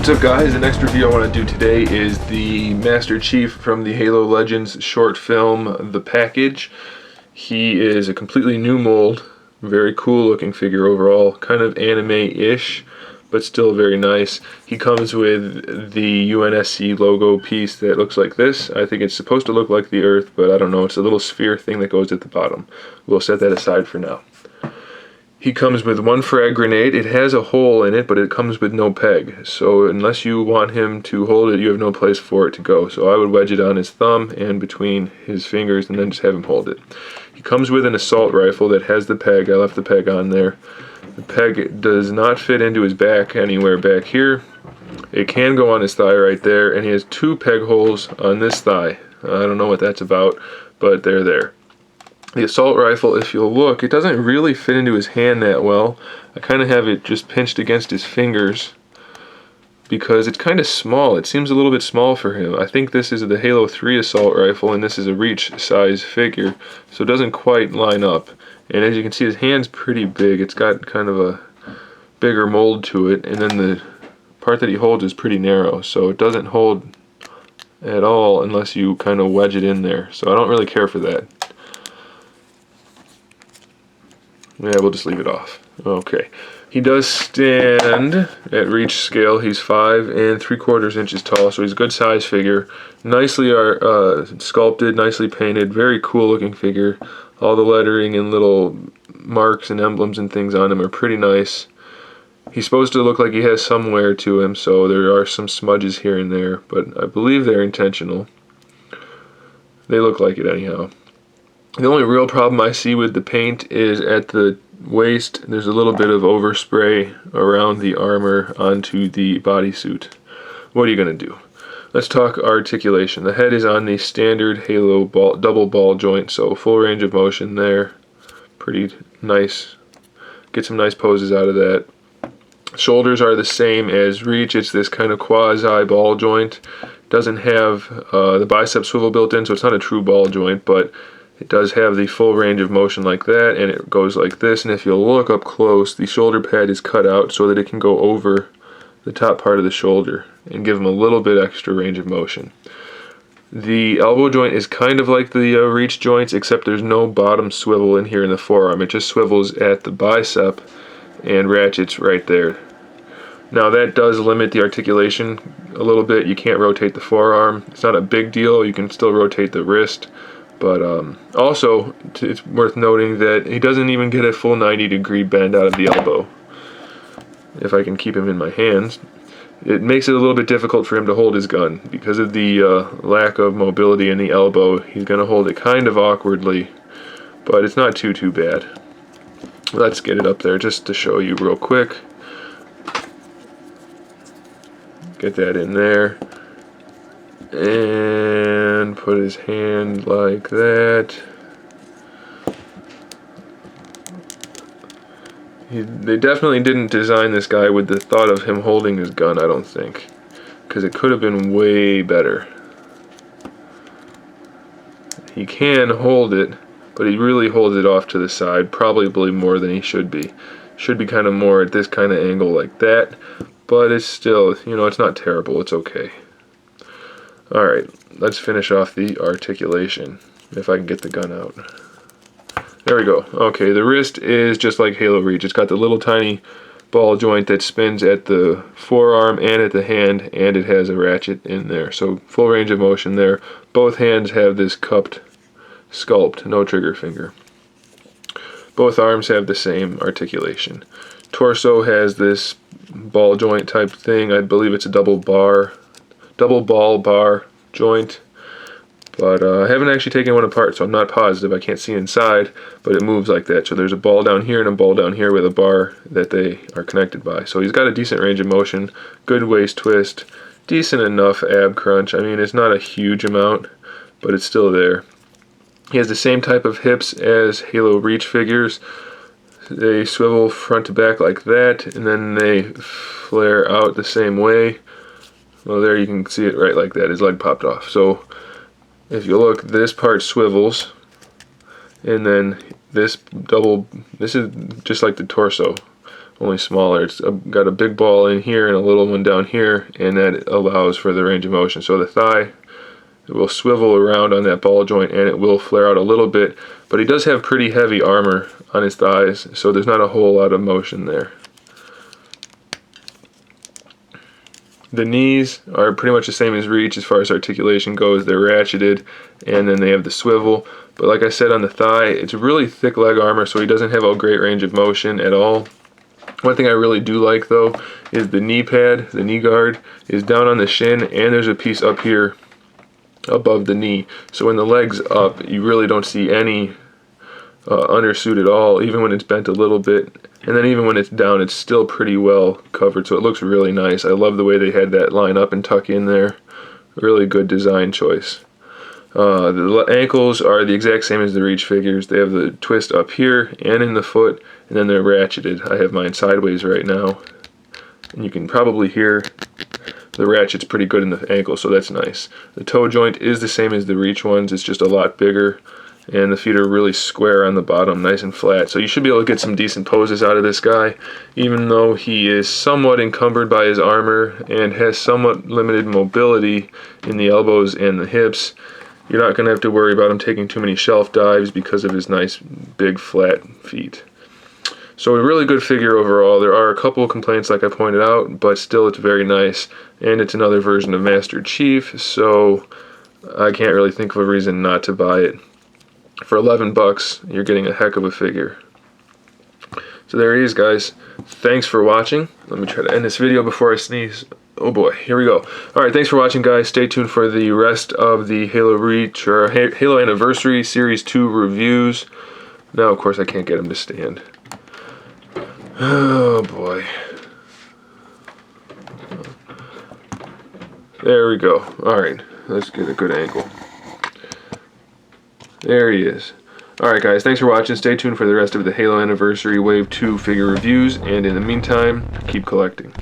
What's up guys, the next review I want to do today is the Master Chief from the Halo Legends short film, The Package. He is a completely new mold, very cool looking figure overall, kind of anime-ish, but still very nice. He comes with the UNSC logo piece that looks like this. I think it's supposed to look like the Earth, but I don't know, it's a little sphere thing that goes at the bottom. We'll set that aside for now. He comes with one frag grenade. It has a hole in it, but it comes with no peg. So unless you want him to hold it, you have no place for it to go. So I would wedge it on his thumb and between his fingers and then just have him hold it. He comes with an assault rifle that has the peg. I left the peg on there. The peg does not fit into his back anywhere back here. It can go on his thigh right there, and he has two peg holes on this thigh. I don't know what that's about, but they're there. The assault rifle, if you'll look, it doesn't really fit into his hand that well. I kind of have it just pinched against his fingers because it's kind of small. It seems a little bit small for him. I think this is the Halo 3 assault rifle and this is a Reach size figure, so it doesn't quite line up. And as you can see, his hand's pretty big. It's got kind of a bigger mold to it, and then the part that he holds is pretty narrow, so it doesn't hold at all unless you kind of wedge it in there. So I don't really care for that. Yeah, we'll just leave it off. Okay. He does stand at Reach scale. He's 5 3/4 inches tall, so he's a good size figure. Nicely sculpted, nicely painted, very cool looking figure. All the lettering and little marks and emblems and things on him are pretty nice. He's supposed to look like he has some wear to him, so there are some smudges here and there, but I believe they're intentional. They look like it anyhow. The only real problem I see with the paint is at the waist. There's a little bit of overspray around the armor onto the bodysuit. What are you going to do? Let's talk articulation. The head is on the standard Halo double ball joint, so full range of motion there. Pretty nice. Get some nice poses out of that. Shoulders are the same as Reach. It's this kind of quasi ball joint. Doesn't have the bicep swivel built in, so it's not a true ball joint, but it does have the full range of motion like that, and it goes like this. And if you'll look up close, the shoulder pad is cut out so that it can go over the top part of the shoulder and give him a little bit extra range of motion. The elbow joint is kind of like the Reach joints, except there's no bottom swivel in here in the forearm. It just swivels at the bicep and ratchets right there. Now that does limit the articulation a little bit. You can't rotate the forearm. It's not a big deal. You can still rotate the wrist. But also, it's worth noting that he doesn't even get a full 90-degree bend out of the elbow. If I can keep him in my hands. It makes it a little bit difficult for him to hold his gun. Because of the lack of mobility in the elbow, he's going to hold it kind of awkwardly. But it's not too bad. Let's get it up there just to show you real quick. Get that in there. And put his hand like that. They definitely didn't design this guy with the thought of him holding his gun, I don't think. Because it could have been way better. He can hold it, but he really holds it off to the side, probably more than he should be. Should be kind of more at this kind of angle like that. But it's still, you know, it's not terrible, it's okay. Alright, let's finish off the articulation, if I can get the gun out. There we go. Okay, the wrist is just like Halo Reach. It's got the little tiny ball joint that spins at the forearm and at the hand, and it has a ratchet in there. So full range of motion there. Both hands have this cupped sculpt, no trigger finger. Both arms have the same articulation. Torso has this ball joint type thing. I believe it's a double ball bar joint, but I haven't actually taken one apart, so I'm not positive. I can't see inside, but it moves like that. So there's a ball down here and a ball down here with a bar that they are connected by. So he's got a decent range of motion, good waist twist, decent enough ab crunch. I mean, it's not a huge amount, but it's still there. He has the same type of hips as Halo Reach figures. They swivel front to back like that, and then they flare out the same way. Well, there you can see it right like that. His leg popped off. So if you look, this part swivels, and then this is just like the torso. only smaller. It's got a big ball in here and a little one down here, and that allows for the range of motion. So the thigh, it will swivel around on that ball joint and it will flare out a little bit, but he does have pretty heavy armor on his thighs, so there's not a whole lot of motion there. The knees are pretty much the same as Reach as far as articulation goes. They're ratcheted, and then they have the swivel. But like I said, on the thigh, it's really thick leg armor, so he doesn't have a great range of motion at all. One thing I really do like, though, is the knee pad. The knee guard is down on the shin, and there's a piece up here above the knee. So when the leg's up, you really don't see any undersuit at all, even when it's bent a little bit. And then even when it's down, it's still pretty well covered, so it looks really nice. I love the way they had that line up and tuck in there. Really good design choice. The ankles are the exact same as the Reach figures. They have the twist up here and in the foot, and then they're ratcheted. I have mine sideways right now, and you can probably hear the ratchet's pretty good in the ankle, so that's nice. The toe joint is the same as the Reach ones, it's just a lot bigger. And the feet are really square on the bottom, nice and flat. So you should be able to get some decent poses out of this guy, even though he is somewhat encumbered by his armor and has somewhat limited mobility in the elbows and the hips. You're not going to have to worry about him taking too many shelf dives because of his nice, big, flat feet. So a really good figure overall. There are a couple of complaints like I pointed out, but still it's very nice. And it's another version of Master Chief, so I can't really think of a reason not to buy it. For 11 bucks, you're getting a heck of a figure. So there he is, guys. Thanks for watching. Let me try to end this video before I sneeze. Oh boy, here we go. Alright, thanks for watching, guys. Stay tuned for the rest of the Halo Reach or Halo Anniversary Series 2 reviews. Now, of course, I can't get him to stand. Oh boy. There we go. Alright, let's get a good angle. There he is. Alright guys, thanks for watching. Stay tuned for the rest of the Halo Anniversary Wave 2 figure reviews, and in the meantime, keep collecting.